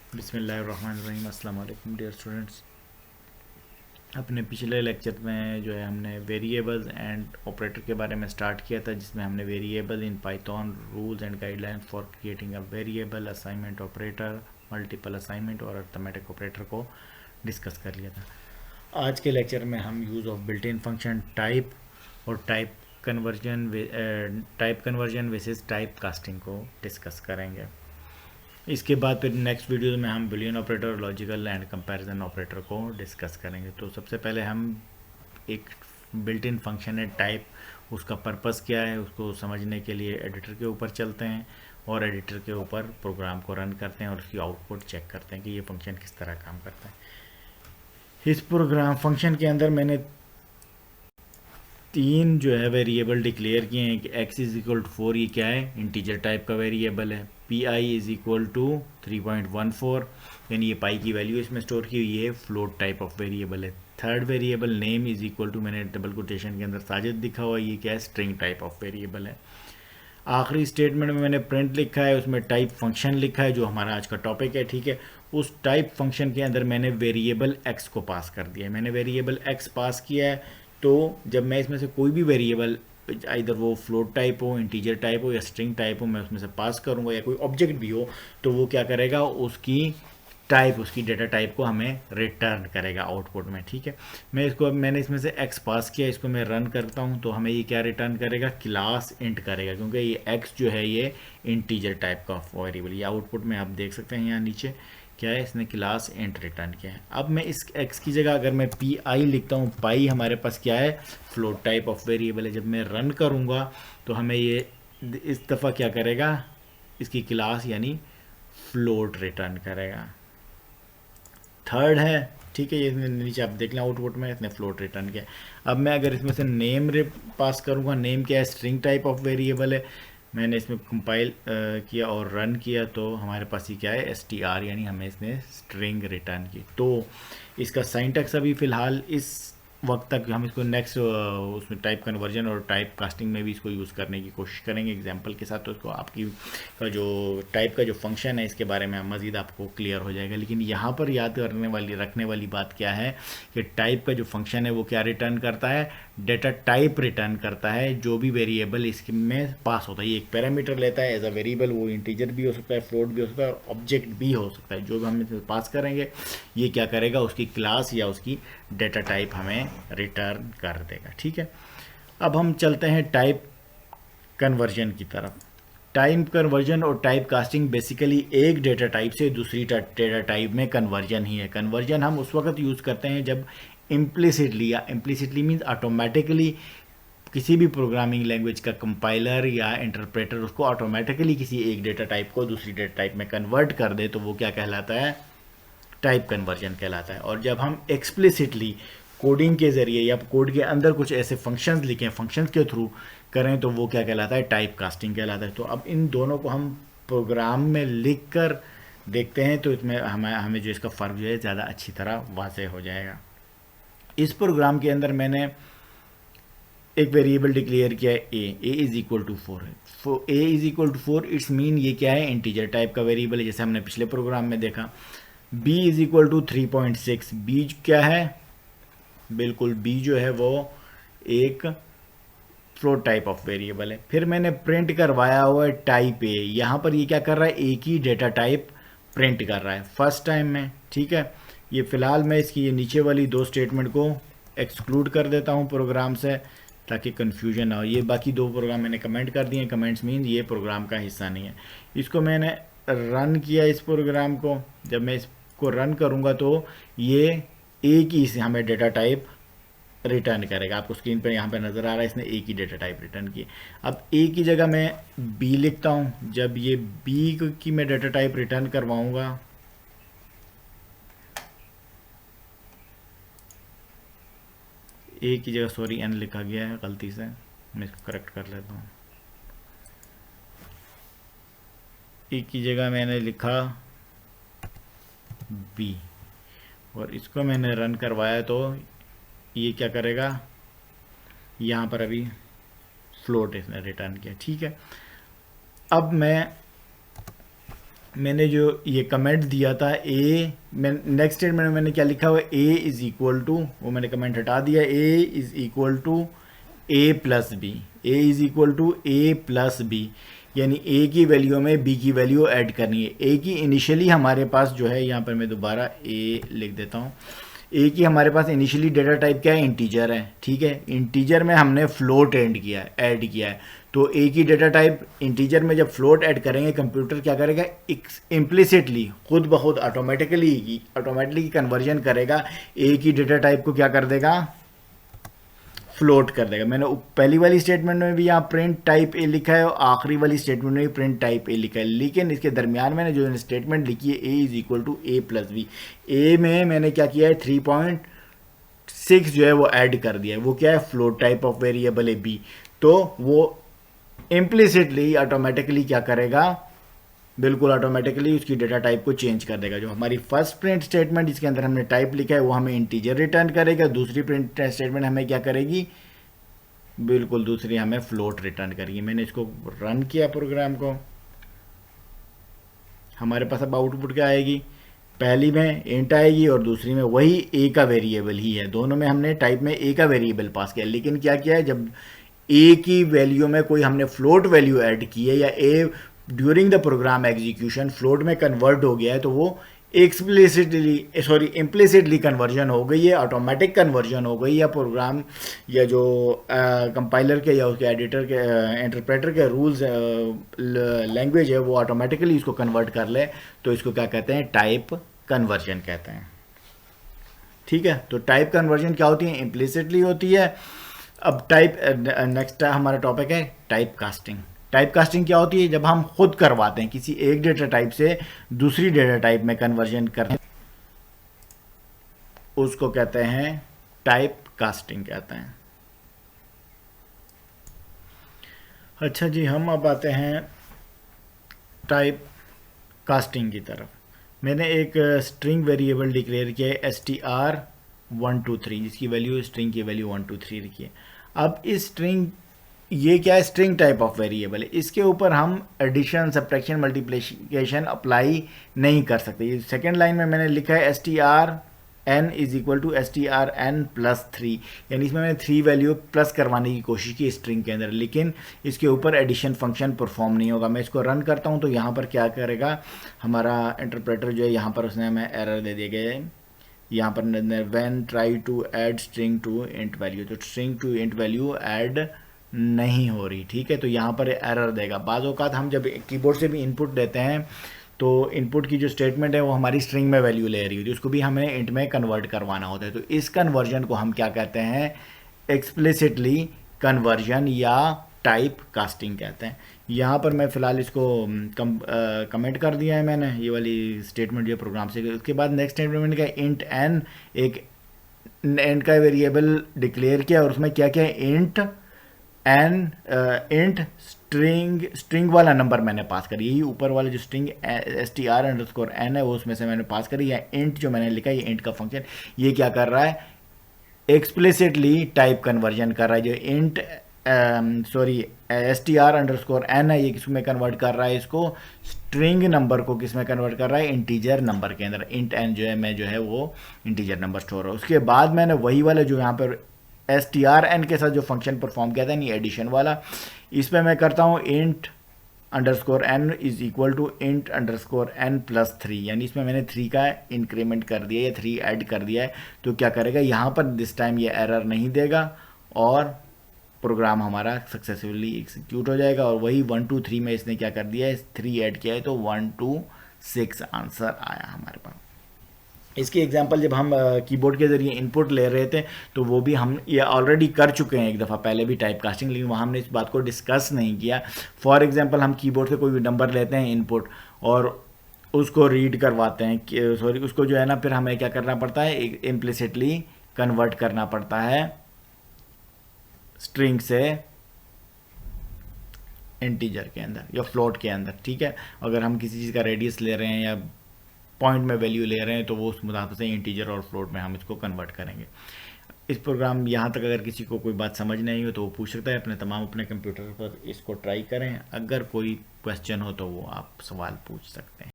बिस्मिल्लाहिर्रहमानिर्रहीम। अस्सलाम वालेकुम डियर स्टूडेंट्स। अपने पिछले लेक्चर में जो है हमने वेरिएबल्स एंड ऑपरेटर के बारे में स्टार्ट किया था, जिसमें हमने variable in Python, rules and guidelines for creating a variable, assignment operator, multiple assignment और अर्थमेटिक ऑपरेटर को डिस्कस कर लिया था। आज के लेक्चर में हम use of built in function type और टाइप कन्वर्जन वेसेस टाइप कास्टिंग को डिस्कस करेंगे। इसके बाद फिर नेक्स्ट वीडियो में हम Boolean operator, logical and comparison operator को डिस्कस करेंगे। तो सबसे पहले हम एक बिल्ट इन फंक्शन है टाइप, उसका पर्पस क्या है, उसको समझने के लिए एडिटर के ऊपर चलते हैं और एडिटर के ऊपर प्रोग्राम को रन करते हैं और उसकी आउटपुट चेक करते हैं कि ये फंक्शन किस तरह काम करता है। इस प्रोग्राम फंक्शन के अंदर मैंने तीन जो है वेरिएबल डिक्लेयर किए हैं कि x इज इक्वल टू 4, ये क्या है, इंटीजर टाइप का वेरिएबल है। P I is equal to 3.14, यानी ये पाई की वैल्यू इसमें स्टोर की हुई है, फ्लोट टाइप ऑफ वेरिएबल है। Third variable name is equal to, मैंने डबल कोटेशन के अंदर साजिद दिखा हुआ है, ये क्या है, स्ट्रिंग टाइप ऑफ वेरिएबल है। आखिरी स्टेटमेंट में मैंने प्रिंट लिखा है, उसमें टाइप फंक्शन लिखा है जो हमारा आज का टॉपिक है, ठीक है। उस टाइप फंक्शन के अंदर मैंने वेरिएबल x को पास कर दिया है। मैंने वेरिएबल x पास किया है, तो जब मैं इसमें से कोई भी वेरिएबल, इधर वो फ्लोट टाइप हो, इंटीजर टाइप हो या स्ट्रिंग टाइप हो, मैं उसमें से पास करूँगा या कोई ऑब्जेक्ट भी हो, तो वो क्या करेगा, उसकी टाइप, उसकी डेटा टाइप को हमें रिटर्न करेगा आउटपुट में, ठीक है। मैंने इसमें से x पास किया, इसको मैं रन करता हूँ तो हमें ये क्या रिटर्न करेगा, क्लास इंट करेगा, क्योंकि ये x जो है ये इंटीजर टाइप का वेरिएबल। ये आउटपुट में आप देख सकते हैं यहाँ नीचे क्या है, इसने क्लास इंट रिटर्न किया है। अब मैं इस x की जगह अगर मैं पी आई लिखता हूँ, पाई हमारे पास क्या है, फ्लोट टाइप ऑफ वेरिएबल है। जब मैं रन करूँगा तो हमें ये इस दफ़ा क्या करेगा, इसकी क्लास यानी फ्लोट रिटर्न करेगा। थर्ड है, ठीक है, ये नीचे आप देख लें आउटपुट में इसने फ्लोट रिटर्न किया। अब मैं अगर इसमें से नेम पास करूँगा, नेम क्या है, स्ट्रिंग टाइप ऑफ वेरिएबल है। मैंने इसमें कंपाइल किया और रन किया तो हमारे पास ये क्या है, str, यानी हमें इसने स्ट्रिंग रिटर्न की। तो इसका सिंटैक्स अभी फ़िलहाल इस वक्त तक हम इसको नेक्स्ट उसमें टाइप कन्वर्जन और टाइप कास्टिंग में भी इसको यूज़ करने की कोशिश करेंगे एग्जांपल के साथ, तो इसको आपकी का जो टाइप का जो फंक्शन है इसके बारे में मज़ीद आपको क्लियर हो जाएगा। लेकिन यहाँ पर याद करने वाली, रखने वाली बात क्या है कि टाइप का जो फंक्शन है वो क्या रिटर्न करता है, डेटा टाइप रिटर्न करता है। जो भी वेरिएबल इसमें पास होता है, ये एक पैरामीटर लेता है एज अ वेरिएबल, वो इंटीजर भी हो सकता है, फ्लोट भी हो सकता है और ऑब्जेक्ट भी हो सकता है। जो भी हम इसमें पास करेंगे ये क्या करेगा, उसकी क्लास या उसकी डेटा टाइप हमें रिटर्न कर देगा, ठीक है। अब हम चलते हैं टाइप कन्वर्जन की तरफ। टाइप कन्वर्जन और टाइप कास्टिंग बेसिकली एक डेटा टाइप से दूसरी डेटा टाइप में कन्वर्जन ही है। कन्वर्जन हम उस वक्त यूज़ करते हैं जब इम्प्लिसिटली, या इम्प्लिसिटली मीन्स ऑटोमेटिकली, किसी भी प्रोग्रामिंग लैंग्वेज का कंपाइलर या इंटरप्रेटर उसको ऑटोमेटिकली किसी एक डेटा टाइप को दूसरी डेटा टाइप में कन्वर्ट कर दे, तो वो क्या कहलाता है, टाइप कन्वर्जन कहलाता है। और जब हम एक्सप्लिसिटली कोडिंग के ज़रिए या कोड के अंदर कुछ ऐसे फंक्शंस लिखें, फंक्शंस के थ्रू करें, तो वो क्या कहलाता है, टाइप कास्टिंग कहलाता है। तो अब इन दोनों को हम प्रोग्राम में लिख कर देखते हैं तो इसमें हमें जो इसका फ़र्क जो है ज़्यादा अच्छी तरह वाज़ेह हो जाएगा। इस प्रोग्राम के अंदर मैंने एक वेरिएबल डिक्लेयर किया है ए इज़ इक्वल टू 4 है। A is equal to 4 it's mean ये क्या है, इंटीजर टाइप का वेरिएबल है, जैसे हमने पिछले प्रोग्राम में देखा। b is equal to 3.6, B क्या है, बिल्कुल बी जो है वो एक फ्लोट टाइप ऑफ वेरिएबल है। फिर मैंने प्रिंट करवाया हुआ है टाइप ए, यहाँ पर ये क्या कर रहा है, एक ही डेटा टाइप प्रिंट कर रहा है फर्स्ट टाइम में, ठीक है। ये फ़िलहाल मैं इसकी ये नीचे वाली दो स्टेटमेंट को एक्सक्लूड कर देता हूँ प्रोग्राम से ताकि कन्फ्यूजन ना हो। ये बाकी दो प्रोग्राम मैंने कमेंट कर दिए, कमेंट्स मीन ये प्रोग्राम का हिस्सा नहीं है। इसको मैंने रन किया इस प्रोग्राम को, जब मैं इसको रन करूँगा तो ये एक ही से हमें डेटा टाइप रिटर्न करेगा। आपको स्क्रीन पर यहाँ पे नज़र आ रहा है, इसने एक ही डेटा टाइप रिटर्न की। अब ए की जगह मैं बी लिखता हूँ। जब ये बी की मैं डेटा टाइप रिटर्न करवाऊँगा, ए की जगह सॉरी एन लिखा गया है गलती से, मैं इसको करेक्ट कर लेता हूँ। ए की जगह मैंने लिखा बी और इसको मैंने रन करवाया तो ये क्या करेगा, यहाँ पर अभी फ्लोट इसने रिटर्न किया, ठीक है। अब मैं मैंने जो ये कमेंट दिया था ए, मैं नेक्स्ट स्टेटमेंट में मैंने क्या लिखा हुआ, ए इज़ इक्वल टू, वो मैंने कमेंट हटा दिया, A is equal to A plus B, A is equal to A plus B, यानी ए की वैल्यू में बी की वैल्यू ऐड करनी है। ए की इनिशियली हमारे पास जो है, यहाँ पर मैं दोबारा ए लिख देता हूँ, ए की हमारे पास इनिशियली डेटा टाइप क्या है, इंटीजर है, ठीक है। इंटीजर में हमने फ्लोट ऐड किया है, तो ए की डेटा टाइप इंटीजर में जब फ्लोट ऐड करेंगे, कंप्यूटर क्या करेगा, इम्प्लिसिटली खुद ब खुद ऑटोमेटिकली कन्वर्जन करेगा, ए की डेटा टाइप को क्या कर देगा, फ्लोट कर देगा। मैंने पहली वाली स्टेटमेंट में भी यहाँ प्रिंट टाइप ए लिखा है और आखिरी वाली स्टेटमेंट में भी प्रिंट टाइप ए लिखा है, लेकिन इसके दरमियान मैंने जो स्टेटमेंट लिखी है, A is equal to A plus B, A में मैंने क्या किया है, 3.6 जो है वो ऐड कर दिया है, वो क्या है, फ्लोट टाइप ऑफ वेरिएबल है बी, तो वो इम्प्लिसिटली ऑटोमेटिकली क्या करेगा, बिल्कुल ऑटोमेटिकली उसकी डेटा टाइप को चेंज कर देगा। जो हमारी फर्स्ट प्रिंट स्टेटमेंट जिसके अंदर हमने टाइप लिखा है वो हमें इंटीजर रिटर्न करेगा, दूसरी प्रिंट स्टेटमेंट हमें क्या करेगी, बिल्कुल दूसरी हमें फ्लोट रिटर्न करेगी। मैंने इसको रन किया प्रोग्राम को, हमारे पास अब आउटपुट क्या आएगी, पहली में इंट आएगी और दूसरी में वही ए का वेरिएबल ही है, दोनों में हमने टाइप में ए का वेरिएबल पास किया, लेकिन क्या किया है, जब ए की वैल्यू में कोई हमने फ्लोट वैल्यू ऐड की है या A during the program execution float में कन्वर्ट हो गया है, तो वो इम्प्लिसिटली कन्वर्जन हो गई है, ऑटोमेटिक कन्वर्जन हो गई है। प्रोग्राम या जो कंपाइलर के या उसके एडिटर के इंटरप्रेटर के रूल्स लैंग्वेज है वो ऑटोमेटिकली इसको कन्वर्ट कर ले, तो इसको क्या कहते हैं, टाइप कन्वर्जन कहते हैं, ठीक है। तो टाइप कन्वर्जन क्या होती है, इम्प्लिसिटली होती है। अब टाइप नेक्स्ट हमारा टॉपिक है टाइप कास्टिंग। टाइप कास्टिंग क्या होती है, जब हम खुद करवाते हैं किसी एक डेटा टाइप से दूसरी डेटा टाइप में कन्वर्जन करते हैं, उसको कहते हैं टाइप कास्टिंग कहते हैं। अच्छा जी, हम अब आते हैं टाइप कास्टिंग की तरफ। मैंने एक स्ट्रिंग वेरिएबल डिक्लेयर किया है str123, जिसकी वैल्यू स्ट्रिंग की वैल्यू 123 रखी है। अब इस स्ट्रिंग, ये क्या है, स्ट्रिंग टाइप ऑफ वेरिएबल है, इसके ऊपर हम एडिशन, सब्ट्रैक्शन, मल्टीप्लिकेशन अप्लाई नहीं कर सकते। ये सेकेंड लाइन में मैंने लिखा है strn is equal to strn plus 3, यानी इसमें मैंने 3 वैल्यू प्लस करवाने की कोशिश की स्ट्रिंग के अंदर, लेकिन इसके ऊपर एडिशन फंक्शन परफॉर्म नहीं होगा। मैं इसको रन करता हूँ तो यहाँ पर क्या करेगा हमारा इंटरप्रेटर जो है, यहाँ पर उसने हमें एरर दे दिया गया है, यहाँ पर when try to add string to int value, तो string to int value add नहीं हो रही, ठीक है। तो यहाँ पर एरर देगा। बाज़ औक़ात हम जब कीबोर्ड से भी इनपुट देते हैं तो इनपुट की जो स्टेटमेंट है वो हमारी स्ट्रिंग में वैल्यू ले रही होती है, उसको भी हमें इंट में कन्वर्ट करवाना होता है, तो इस कन्वर्जन को हम क्या कहते हैं, एक्सप्लिसिटली कन्वर्जन या टाइप कास्टिंग कहते हैं। यहाँ पर मैं फ़िलहाल इसको कमेंट कर दिया है मैंने, ये वाली स्टेटमेंट जो प्रोग्राम से। उसके बाद नेक्स्ट स्टेटमेंट मैंने कहा इंट एन, एक एन का वेरिएबल डिक्लेयर किया और उसमें क्या क्या है, इंट स्ट्रिंग वाला नंबर मैंने पास करी, यही ऊपर वाला जो स्ट्रिंग str_n है वो उसमें से मैंने पास करी, या इंट जो मैंने लिखा है, ये इंट का फंक्शन ये क्या कर रहा है, एक्सप्लिसिटली टाइप कन्वर्जन कर रहा है। जो इंट str_n है, ये किसमें कन्वर्ट कर रहा है, इसको स्ट्रिंग नंबर को किसमें कन्वर्ट कर रहा है, इंटीजर नंबर के अंदर। इंट एन जो है मैं जो है वो इंटीजर नंबर स्टोर है। उसके बाद मैंने वही वाला जो यहाँ पर strn के साथ जो फंक्शन परफॉर्म किया था, नहीं एडिशन वाला, इस पर मैं करता हूँ int_n is equal to int_n plus 3, यानी इसमें मैंने 3 का इंक्रीमेंट कर दिया या 3 ऐड कर दिया है। तो क्या करेगा, यहाँ पर दिस टाइम ये एरर नहीं देगा और प्रोग्राम हमारा सक्सेसफुली एग्जीक्यूट हो जाएगा। और वही 1 2 3 में इसने क्या कर दिया है, 3 ऐड किया है, तो 1 2 6 आंसर आया हमारे पास। इसकी एग्जांपल जब हम कीबोर्ड के ज़रिए इनपुट ले रहे थे तो वो भी हम ये ऑलरेडी कर चुके हैं एक दफ़ा पहले भी टाइप कास्टिंग, लेकिन वहाँ हमने इस बात को डिस्कस नहीं किया। फॉर एग्जांपल हम कीबोर्ड से कोई भी नंबर लेते हैं इनपुट और उसको रीड करवाते हैं, सॉरी उसको जो है ना फिर हमें क्या करना पड़ता है, इम्प्लिसिटली कन्वर्ट करना पड़ता है स्ट्रिंग से इंटीजर के अंदर या फ्लोट के अंदर, ठीक है। अगर हम किसी चीज़ का रेडियस ले रहे हैं या पॉइंट में वैल्यू ले रहे हैं तो वो उस मुताबिक से इंटीजर और फ्लोट में हम इसको कन्वर्ट करेंगे। इस प्रोग्राम यहाँ तक अगर किसी को कोई बात समझ नहीं हो तो वो पूछ सकता है, अपने कंप्यूटर पर इसको ट्राई करें। अगर कोई क्वेश्चन हो तो वो आप सवाल पूछ सकते हैं।